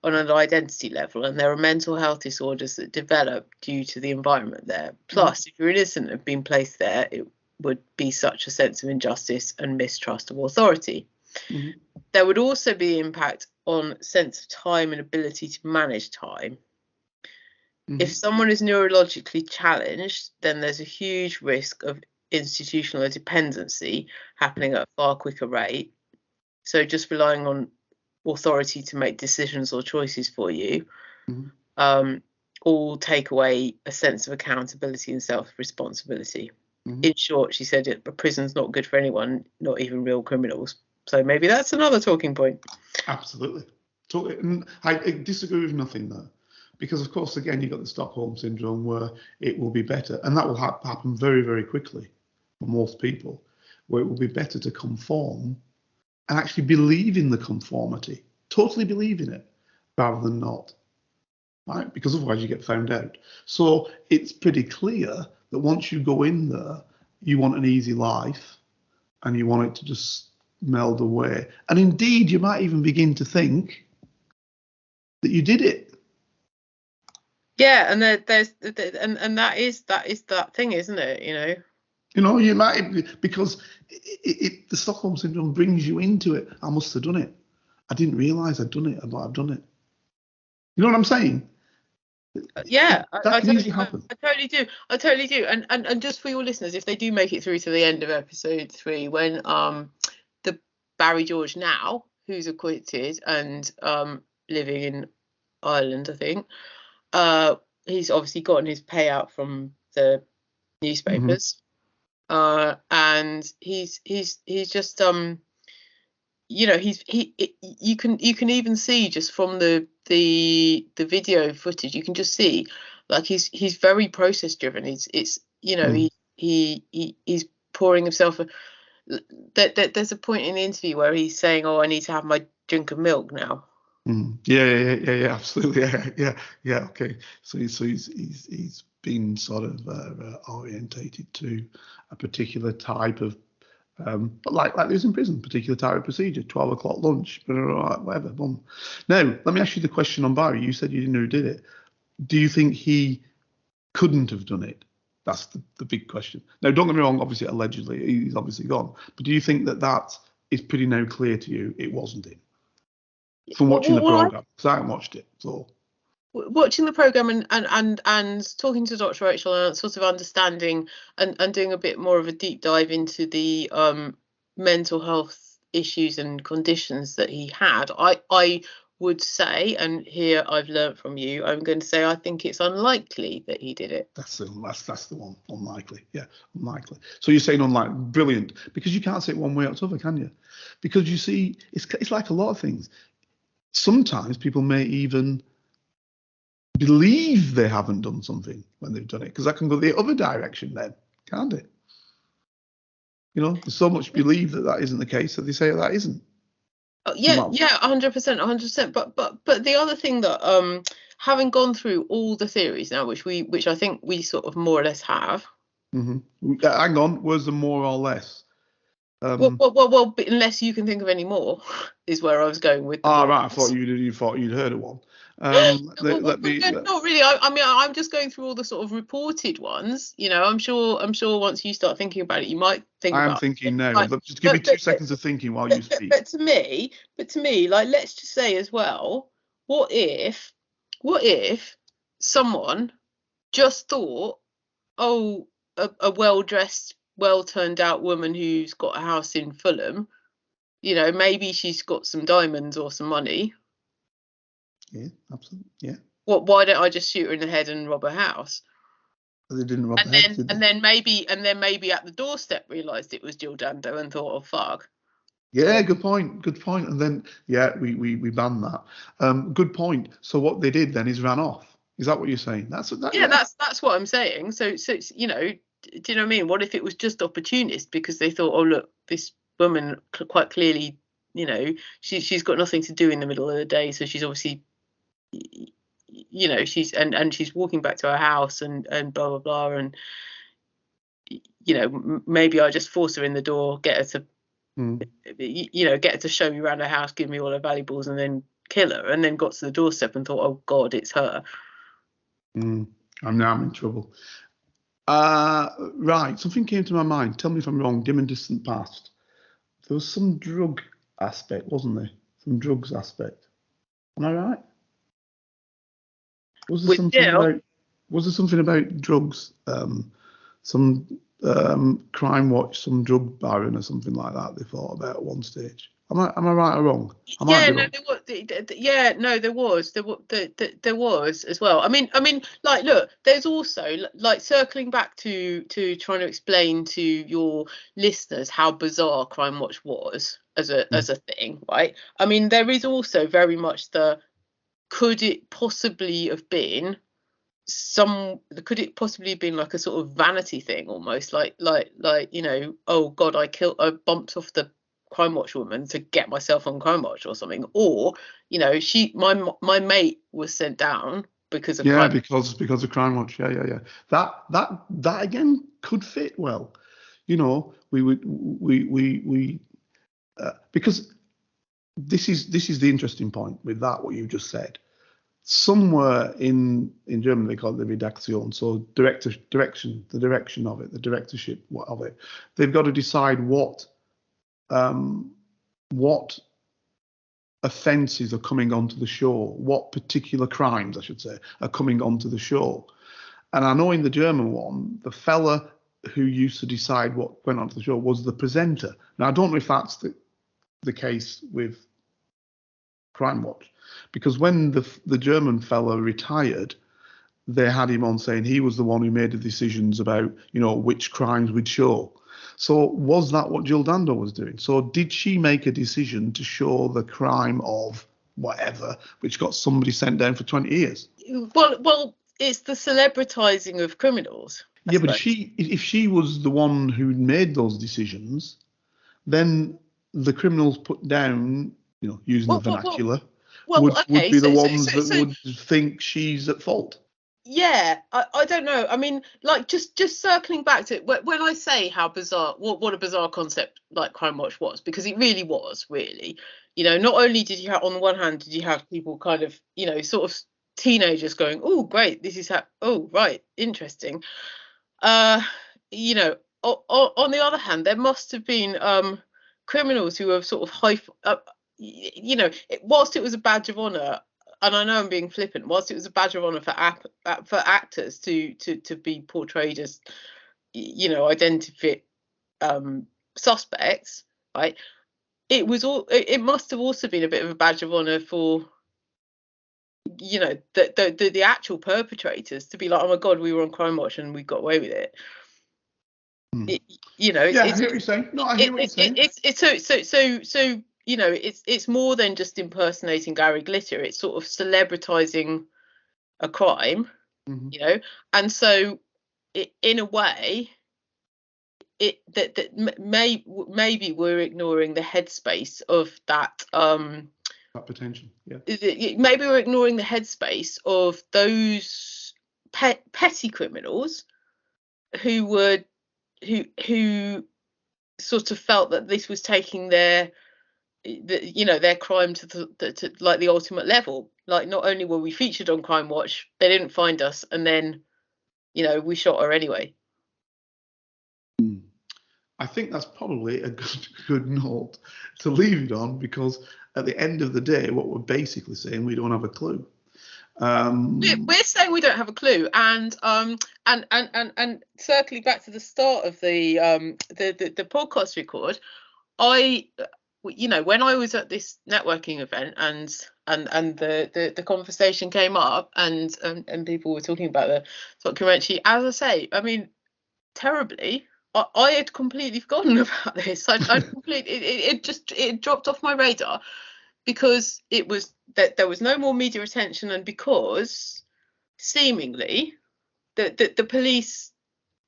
on an identity level, and there are mental health disorders that develop due to the environment there. Plus, if you're innocent and been placed there, it would be such a sense of injustice and mistrust of authority. Mm-hmm. There would also be impact on sense of time and ability to manage time. Mm-hmm. If someone is neurologically challenged, then there's a huge risk of institutional dependency happening at a far quicker rate. So just relying on authority to make decisions or choices for you, mm-hmm. All take away a sense of accountability and self-responsibility. Mm-hmm. In short, she said a prison's not good for anyone, not even real criminals. So maybe that's another talking point. Absolutely. And I disagree with nothing there. Because, of course, again, you've got the Stockholm Syndrome where it will be better. And that will happen very, very quickly for most people, where it will be better to conform and actually believe in the conformity, totally believe in it, rather than not. Right? Because otherwise you get found out. So it's pretty clear that once you go in there, you want an easy life and you want it to just meld away. And indeed, you might even begin to think that you did it. Yeah, and there's and that is that thing, isn't it? You might, because the Stockholm Syndrome brings you into it. I must have done it. I didn't realise I'd done it, but I've done it. You know what I'm saying? Yeah, that can easily happen. I totally do. And just for your listeners, if they do make it through to the end of episode 3, when the Barry George now, who's acquitted and living in Ireland, I think, he's obviously gotten his payout from the newspapers, mm-hmm. And he's just you can even see just from the video footage, you can just see like he's very process driven. He's pouring himself. There's a point in the interview where he's saying, "Oh, I need to have my drink of milk now." Yeah, absolutely. Yeah. Okay. So he's been sort of orientated to a particular type of But like they was in prison, particular type of procedure, 12 o'clock lunch, whatever. Boom. Now, let me ask you the question on Barry. You said you didn't know who did it. Do you think he couldn't have done it? That's the big question. Now, don't get me wrong, obviously, allegedly, he's obviously gone. But do you think that is pretty now clear to you it wasn't him? From watching the programme, because I haven't watched it, so... Watching the programme and talking to Dr. Rachel and sort of understanding and doing a bit more of a deep dive into the mental health issues and conditions that he had, I would say, and here I've learnt from you, I'm going to say I think it's unlikely that he did it. That's the one. Unlikely. Yeah, unlikely. So you're saying unlikely. Brilliant. Because you can't say it one way or the other, can you? Because you see, it's like a lot of things. Sometimes people may even believe they haven't done something when they've done it, because that can go the other direction then, can't it? You know, there's so much belief that isn't the case that they say that isn't. Yeah, 100%. But the other thing that having gone through all the theories now, which I think we sort of more or less have. Mm-hmm. Hang on, was the more or less? Well, unless you can think of any more, is where I was going with. Right. I thought you'd heard of one. Not really. I mean, I'm just going through all the sort of reported ones. You know, I'm sure once you start thinking about it, you might think. I am thinking now. Like, just give me 2 seconds of thinking while you speak. But to me, like, let's just say as well, what if someone just thought, oh, a well-dressed, well-turned-out woman who's got a house in Fulham, you know, maybe she's got some diamonds or some money. Yeah, absolutely. Yeah. Why don't I just shoot her in the head and rob her house? They didn't rob her head, did they? And then maybe at the doorstep realised it was Jill Dando and thought, oh fuck. Yeah, good point. And then we banned that. Good point. So what they did then is ran off. Is that what you're saying? That's what I'm saying. So you know, do you know what I mean? What if it was just opportunist because they thought, oh look, this woman quite clearly, you know, she's got nothing to do in the middle of the day, so she's obviously, you know, she's walking back to her house and blah blah blah, and you know, maybe I just force her in the door, get her to you know, get her to show me around her house, give me all her valuables, and then kill her, and then got to the doorstep and thought, oh god, it's her. I'm in trouble. Right, something came to my mind. Tell me if I'm wrong. Dim and distant past. There was some drug aspect, wasn't there? Some drugs aspect. Am I right? Was there something about drugs? Some crime watch, some drug baron or something like that they thought about at one stage. Am I right or wrong? There was as well. I mean, like, look, there's also, like, circling back to trying to explain to your listeners how bizarre Crime Watch was as a thing, right? I mean, there is also very much could it possibly have been like a sort of vanity thing, almost like you know, oh god, I bumped off the Crime Watch woman to get myself on Crime Watch or something, or you know, my mate was sent down because of because of Crime Watch. Yeah. That again could fit well. You know, we because this is the interesting point with that, what you just said. Somewhere in German they call it the Redaktion, so the direction of it, the directorship of it. They've got to decide what offences are coming onto the show, what particular crimes, I should say, are coming onto the show. And I know in the German one, the fella who used to decide what went onto the show was the presenter. Now, I don't know if that's the case with Crime Watch, because when the German fella retired, they had him on saying he was the one who made the decisions about, you know, which crimes we'd show. So was that what Jill Dando was doing? So did she make a decision to show the crime of whatever, which got somebody sent down for 20 years? Well, it's the celebritizing of criminals. Yeah, but if she was the one who made those decisions, then the criminals put down, you know, using the vernacular, would be the ones that would think she's at fault. Yeah, I don't know. I mean, like just circling back to when I say how bizarre, what a bizarre concept like Crime Watch was, because it really was, really. Not only did you have, on the one hand, did you have people kind of, sort of teenagers going, oh, great, this is oh, right, interesting. On the other hand, there must have been criminals who were sort of whilst it was a badge of honor. And I know I'm being flippant. Whilst it was a badge of honor for actors to be portrayed as, identified suspects, right? It must have also been a bit of a badge of honor for, the actual perpetrators to be like, oh my God, we were on Crime Watch and we got away with it. I hear what you're saying. No, I hear what you're saying. It's more than just impersonating Gary Glitter. It's sort of celebritizing a crime, and so in a way, maybe we're ignoring the headspace of that. That potential, yeah. Maybe we're ignoring the headspace of those petty criminals who sort of felt that this was taking their crime to like the ultimate level. Like, not only were we featured on Crime Watch, they didn't find us, and then we shot her anyway. I think that's probably a good note to leave it on, because at the end of the day, what we're basically saying, we don't have a clue. We're saying we don't have a clue, and circling back to the start of the podcast record, when I was at this networking event and the conversation came up and people were talking about the documentary, as I say, I mean, terribly, I had completely forgotten about this. I completely it dropped off my radar, because it was that there was no more media attention, and because seemingly the police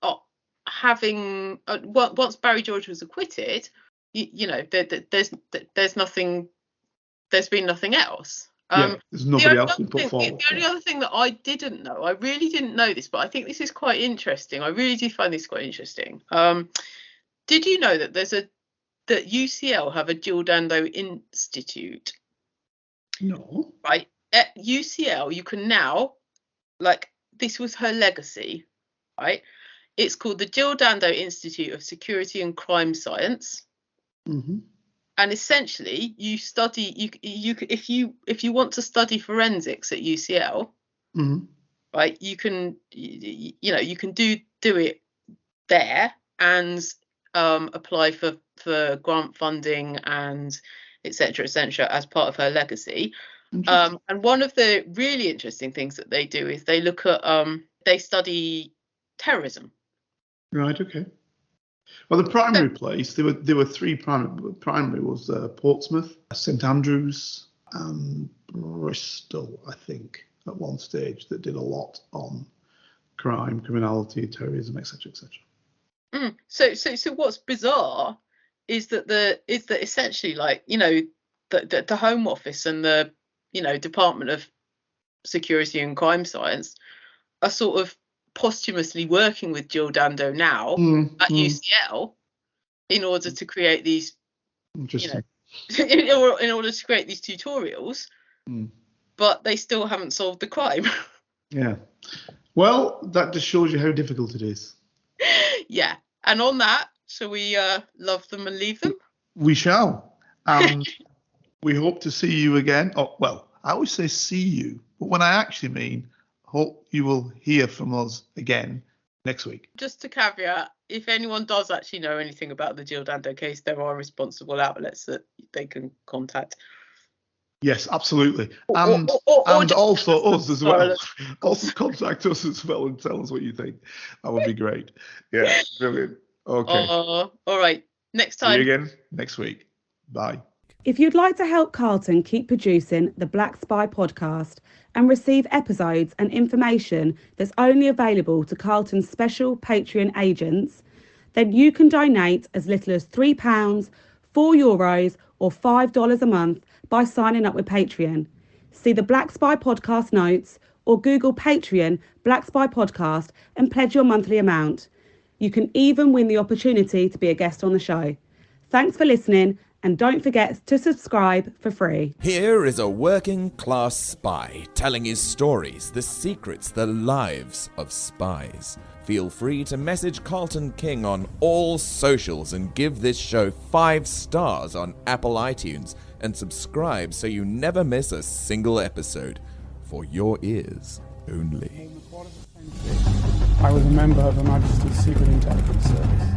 are having once Barry George was acquitted, there's nothing, there's been nothing else. There's nobody else been put forward. The only other thing that I didn't know, I really didn't know this, but I think this is quite interesting. I really do find this quite interesting. Did you know that that UCL have a Jill Dando Institute? No. Right. At UCL, you can now, like, this was her legacy, right? It's called the Jill Dando Institute of Security and Crime Science. Mm-hmm. And essentially, you study, you if you want to study forensics at UCL, mm-hmm. right? You can do it there and apply for grant funding and etc. as part of her legacy. And one of the really interesting things that they do is they look at they study terrorism. Right. Okay. Well, the primary place, there were three primary. Primary was Portsmouth, St Andrews, and Bristol, I think, at one stage, that did a lot on crime, criminality, terrorism, etc., etc. So what's bizarre is that essentially, like, the Home Office and the Department of Security and Crime Science are sort of posthumously working with Jill Dando now at UCL in order to create these, in order to create these tutorials, but they still haven't solved the crime. Yeah. Well, that just shows you how difficult it is. Yeah. And on that, shall we love them and leave them? We shall. And we hope to see you again. Oh, well, I always say see you, but when I actually mean hope you will hear from us again next week. Just to caveat, if anyone does actually know anything about the Jill Dando case, there are responsible outlets that they can contact. Yes, absolutely. And also us as well. Also contact us as well and tell us what you think. That would be great. Yeah, brilliant. Okay. All right. Next time. See you again next week. Bye. If you'd like to help Carlton keep producing the Black Spy podcast and receive episodes and information that's only available to Carlton's special Patreon agents, then you can donate as little as £3, €4 or $5 a month by signing up with Patreon. See the Black Spy podcast notes or Google Patreon Black Spy Podcast and pledge your monthly amount. You can even win the opportunity to be a guest on the show. Thanks for listening, and don't forget to subscribe for free. Here is a working class spy telling his stories, the secrets, the lives of spies. Feel free to message Carlton King on all socials and give this show 5 stars on Apple iTunes and subscribe so you never miss a single episode. For your ears only. I was a member of Her Majesty's Secret Intelligence Service.